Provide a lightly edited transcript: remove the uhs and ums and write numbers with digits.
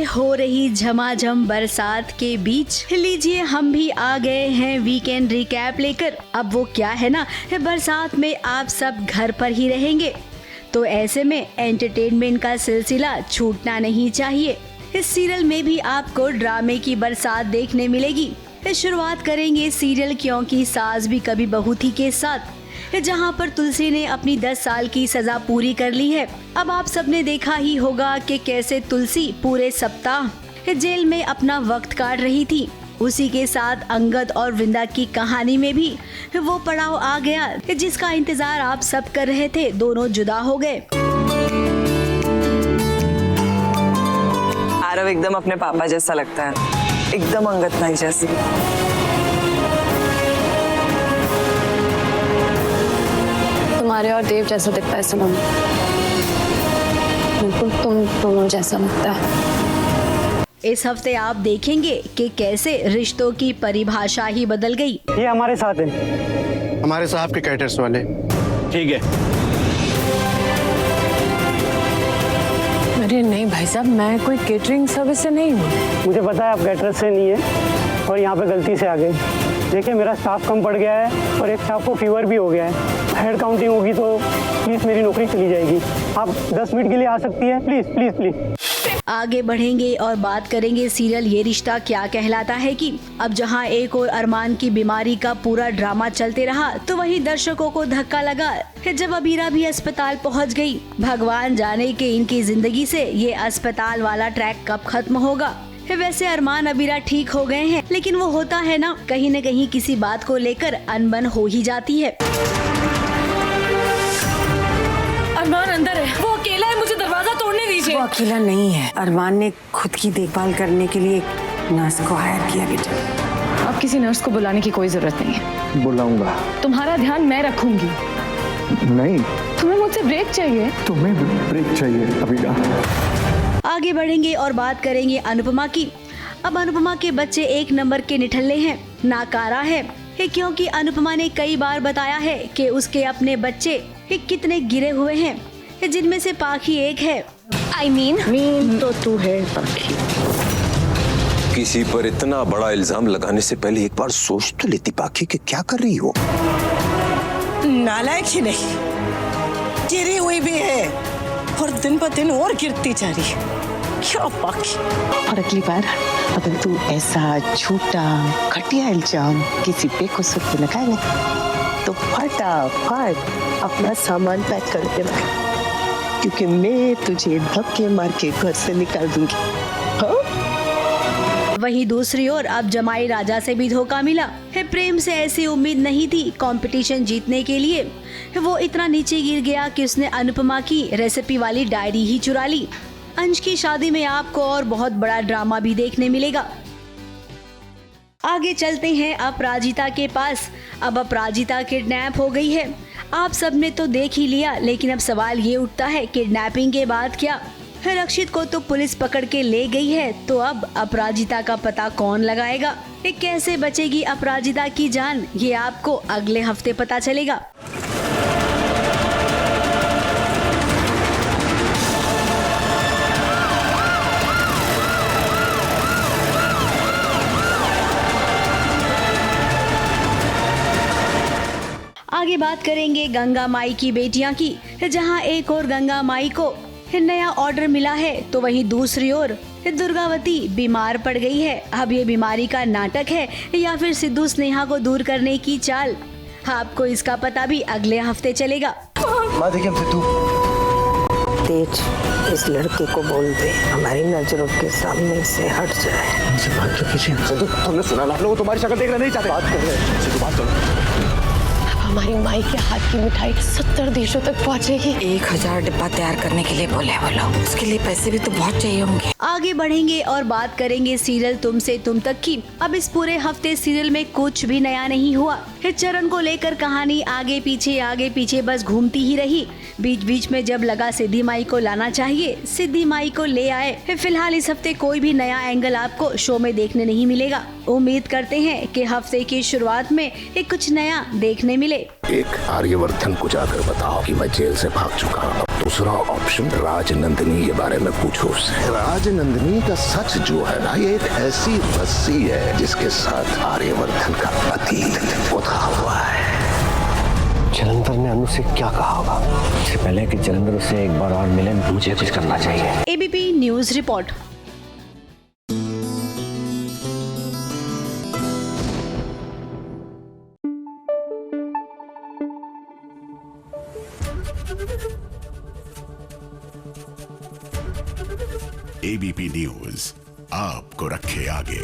हो रही झमाझम बरसात के बीच लीजिए हम भी आ गए हैं वीकेंड रिकैप लेकर। अब वो क्या है ना, बरसात में आप सब घर पर ही रहेंगे, तो ऐसे में एंटरटेनमेंट का सिलसिला छूटना नहीं चाहिए। इस सीरियल में भी आपको ड्रामे की बरसात देखने मिलेगी। शुरुआत करेंगे सीरियल क्योंकि सास भी कभी बहू थी के साथ, जहां पर तुलसी ने अपनी 10 साल की सजा पूरी कर ली है। अब आप सबने देखा ही होगा कि कैसे तुलसी पूरे सप्ताह जेल में अपना वक्त काट रही थी। उसी के साथ अंगद और वृंदा की कहानी में भी वो पड़ाव आ गया जिसका इंतजार आप सब कर रहे थे। दोनों जुदा हो गए। आरव एकदम अपने पापा जैसा लगता है, एकदम अंगद भाई जैसी। तुम्हारे और देव जैसा दिखता है सनम, बिल्कुल तुम दोनों जैसा लगता है। इस हफ्ते आप देखेंगे कि कैसे रिश्तों की परिभाषा ही बदल गई। ये हमारे साथ है, हमारे साहब के कैटर्स वाले। ठीक है। अरे नहीं भाई साहब, मैं कोई केटरिंग सर्विस से नहीं हूँ। मुझे पता है आप कैटरस से नहीं है और यहाँ पे गलती से आ गए। देखिए मेरा स्टाफ कम पड़ गया है और एक स्टाफ को फीवर भी हो गया है। हेड काउंटिंग होगी तो प्लीज मेरी नौकरी चली जाएगी। आप 10 मिनट के लिए आ सकती है, प्लीज प्लीज प्लीज। आगे बढ़ेंगे और बात करेंगे सीरियल ये रिश्ता क्या कहलाता है कि अब जहां एक और अरमान की बीमारी का पूरा ड्रामा चलते रहा, तो वहीं दर्शकों को धक्का लगा जब अबीरा भी अस्पताल पहुंच गई। भगवान जाने कि इनकी जिंदगी से ये अस्पताल वाला ट्रैक कब खत्म होगा। वैसे अरमान अबीरा ठीक हो गए हैं, लेकिन वो होता है ना कहीं किसी बात को लेकर अनबन हो ही जाती है। अरमान अंदर है, वो अकेला है, मुझे दरवाजा तोड़ने दीजिए। वो अकेला नहीं है, अरमान ने खुद की देखभाल करने के लिए एक नर्स को हायर किया बेटा। अब किसी नर्स को बुलाने की कोई जरूरत नहीं है। बुलाऊंगा। तुम्हारा ध्यान मैं रखूंगी। नहीं, तुम्हें मुझसे ब्रेक चाहिए। तुम्हें ब्रेक चाहिए अबीरा। आगे बढ़ेंगे और बात करेंगे अनुपमा की। अब अनुपमा के बच्चे एक नंबर के निठल्ले हैं, नाकारा है, क्योंकि अनुपमा ने कई बार बताया है कि उसके अपने बच्चे कितने गिरे हुए हैं, जिनमें से पाखी एक है। I mean तो तू है पाखी। किसी पर इतना बड़ा इल्जाम लगाने से पहले एक बार सोच तो लेती पाखी कि क्या कर रही हो। नालायक ही नहीं, गिरी हुई भी है और दिन ब दिन और गिरती जा रही है। क्या पाखी। और अगली बार अगर तू ऐसा झूठा घटिया इल्जाम किसी बेकसूर पे लगाए तो फटाफट अपना सामान पैक कर देना, क्योंकि मैं तुझे धक्के मार के घर से निकाल दूंगी। हाँ? वहीं दूसरी ओर अब जमाई राजा से भी धोखा मिला है। प्रेम से ऐसी उम्मीद नहीं थी कंपटीशन जीतने के लिए। वो इतना नीचे गिर गया कि उसने अनुपमा की रेसिपी वाली डायरी ही चुरा ली। अंश की शादी में आपको और बहुत बड़ा ड्रामा भी देखने मिलेगा। आगे चलते हैं अपराजिता के पास। अब अपराजिता किडनैप हो गई है। आप सबने तो देख ही लिया, लेकिन अब सवाल ये उठता है किडनैपिंग के बाद क्या। रक्षित को तो पुलिस पकड़ के ले गई है, तो अब अपराजिता का पता कौन लगाएगा। कैसे बचेगी अपराजिता की जान, ये आपको अगले हफ्ते पता चलेगा। आगे बात करेंगे गंगा माई की बेटियां की, जहां एक और गंगा माई को नया ऑर्डर मिला है, तो वहीं दूसरी ओर दुर्गावती बीमार पड़ गई है। अब ये बीमारी का नाटक है या फिर सिद्धू स्नेहा को दूर करने की चाल, आपको इसका पता भी अगले हफ्ते चलेगा। माँ देखिए हम सिद्धू। तेज, इस लड़के को बोल दे हमारी नजरों के सामने से हट जाए। सिद्धू तुमने सुना ना, लोग तुम्हारी शक्ल देखना नहीं चाहते। बात कर रहे हैं सिद्धू, बात करो। हमारी माई के हाथ की मिठाई 70 देशों तक पहुंचेगी। 1000 डिब्बा तैयार करने के लिए बोले वो लोग, उसके लिए पैसे भी तो बहुत चाहिए होंगे। आगे बढ़ेंगे और बात करेंगे सीरियल तुमसे तुम तक की। अब इस पूरे हफ्ते सीरियल में कुछ भी नया नहीं हुआ। चरण को लेकर कहानी आगे पीछे बस घूमती ही रही। बीच बीच में जब लगा सिद्धि माई को लाना चाहिए, सिद्धि माई को ले आए। फिलहाल इस हफ्ते कोई भी नया एंगल आपको शो में देखने नहीं मिलेगा। उम्मीद करते हैं कि हफ्ते की शुरुआत में कुछ नया देखने मिले। एक आर्यवर्धन को जाकर बताओ कि मैं जेल से भाग चुका हूँ। दूसरा ऑप्शन राजनंदिनी के बारे में पूछो उससे। राजनंदिनी का सच जो है ना, ये एक ऐसी रस्सी है जिसके साथ आर्यवर्धन का अतीत उठा हुआ है। जलंधर ने अनु से क्या कहा होगा? इससे पहले कि जलंधर उसे एक बार और मिले, मुझे कुछ करना चाहिए। ABP news report. ABP news आपको रखे आगे।